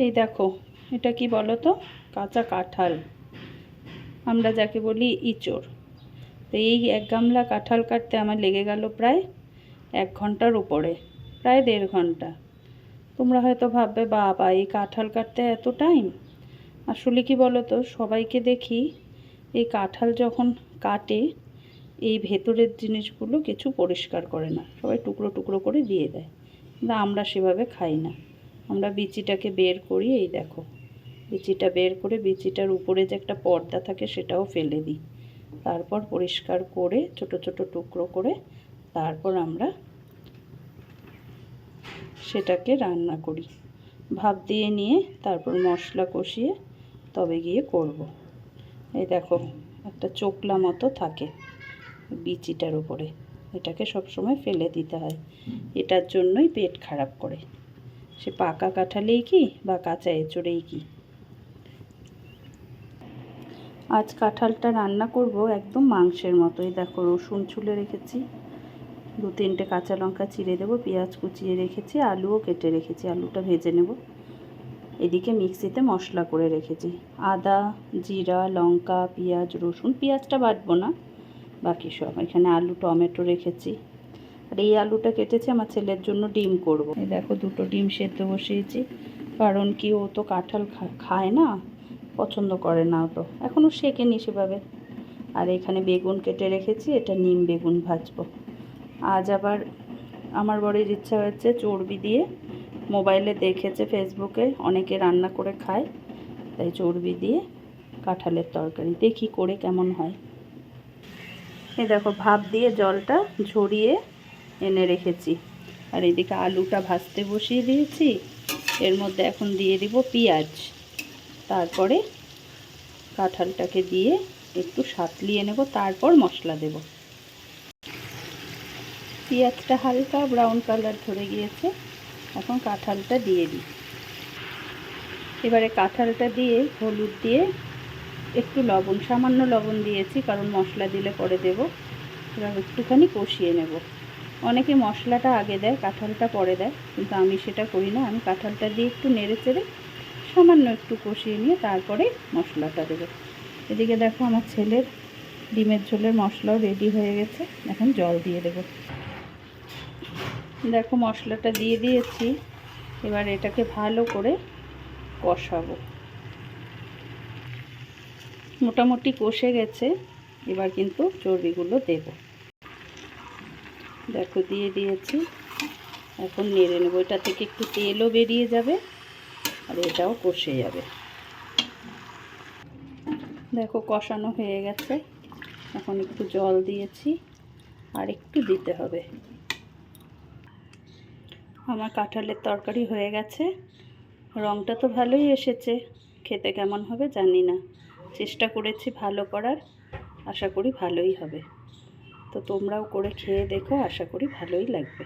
এই দেখো, এটা কি বলো তো? কাঁচা কাঁঠাল, আমরা যাকে বলি ইঁচড়। তো এই 1 গামলা কাঁঠাল কাটতে আমার লেগে গেল প্রায় 1 ঘন্টার উপরে, প্রায় 1.5 ঘন্টা। তোমরা হয়তো ভাববে, বাবা এই কাঁঠাল কাটতে এত টাইম? আসলে কি বলো তো, সবাইকে দেখি এই কাঁঠাল যখন কাটে এই ভেতরের জিনিসগুলো কিছু পরিষ্কার করে না, সবাই টুকরো টুকরো করে দিয়ে দেয়। কিন্তু আমরা সেভাবে খাই না, আমরা বিচিটাকে বের করি। এই দেখো, বিচিটা বের করে বিচিটার উপরে যে একটা পর্দা থাকে সেটাও ফেলে দিই। তারপর পরিষ্কার করে ছোট ছোট টুকরো করে তারপর আমরা সেটাকে রান্না করি। ভাপ দিয়ে নিয়ে তারপর মশলা কষিয়ে তবে গিয়ে করব। এই দেখো, একটা চোকলা মতো থাকে বিচিটার উপরে, এটাকে সবসময় ফেলে দিতে হয়। এটার জন্যই পেট খারাপ করে, সে পাকা কাঁঠালেই কি বা কাঁচা এঁচড়েই কি। আজ কাঁঠালটা রান্না করব একদম মাংসের মতো। এই দেখো, রসুন ছুলে রেখেছি, 2-3টে কাঁচা লঙ্কা চিড়ে দেবো, পেঁয়াজ কুচিয়ে রেখেছি, আলুও কেটে রেখেছি, আলুটা ভেজে নেব। এদিকে মিক্সিতে মশলা করে রেখেছি, আদা, জিরা, লঙ্কা, পেঁয়াজ, রসুন। পেঁয়াজটা বাটবো না, বাকি সব। এখানে আলু টমেটো রেখেছি। আর এই আলুটা কেটেছি আমার ছেলের জন্য ডিম করব। এই দেখো, 2টো ডিম সেদ্ধ বসিয়েছি, কারণ কি ও তো কাঁঠাল খায় না, পছন্দ করে না, তো এখনও শেখেনি সেভাবে। আর এখানে বেগুন কেটে রেখেছি, এটা নিম বেগুন ভাজবো। আজ আবার আমার বরের ইচ্ছা হচ্ছে চর্বি দিয়ে, মোবাইলে দেখেছে ফেসবুকে অনেকে রান্না করে খায়, তাই চর্বি দিয়ে কাঁঠালের তরকারি দেখি করে কেমন হয়। এই দেখো, ভাপ দিয়ে জলটা ঝরিয়ে এনে রেখেছি। আর এদিকে আলুটা ভাজতে বসিয়ে দিয়েছি, এর মধ্যে এখন দিয়ে দিব পেঁয়াজ। তারপরে কাঁঠালটাকে দিয়ে একটু সাঁতলিয়ে নেব, তারপর মশলা দেব। পেঁয়াজটা হালকা ব্রাউন কালার ধরে গিয়েছে, এখন কাঁঠালটা দিয়ে দিই। এবারে কাঁঠালটা দিয়ে হলুদ দিয়ে একটু লবণ, সামান্য লবণ দিয়েছি, কারণ মশলা দিলে পরে দেব। এবার একটুখানি কষিয়ে নেব। অনেকে মশলাটা আগে দেয়, কাঁঠালটা পরে দেয়, কিন্তু আমি সেটা করি না। আমি কাঁঠালটা দিয়ে একটু নেড়ে চেড়ে সামান্য একটু কষিয়ে নিয়ে তারপরে মশলাটা দেবো। এদিকে দেখো, আমার ছেলের ডিমের ঝোলের মশলাও রেডি হয়ে গেছে, এখন জল দিয়ে দেব। দেখো, মশলাটা দিয়ে দিয়েছি, এবার এটাকে ভালো করে কষাবো। মোটামুটি কষে গেছে, এবার কিন্তু চর্বিগুলো দেব। দেখো, দিয়ে দিয়েছি, এখন নেড়ে নেবো। এটা থেকে একটু তেলও বেরিয়ে যাবে আর এটাও কষে যাবে। দেখো, কষানো হয়ে গেছে, এখন একটু জল দিয়েছি, আর একটু দিতে হবে। আমার কাঁঠালের তরকারি হয়ে গেছে, রঙটা তো ভালোই এসেছে, খেতে কেমন হবে জানি না। চেষ্টা করেছি ভালো করার, আশা করি ভালোই হবে। তো তোমরাও করে খেয়ে দেখো, আশা করি ভালোই লাগবে।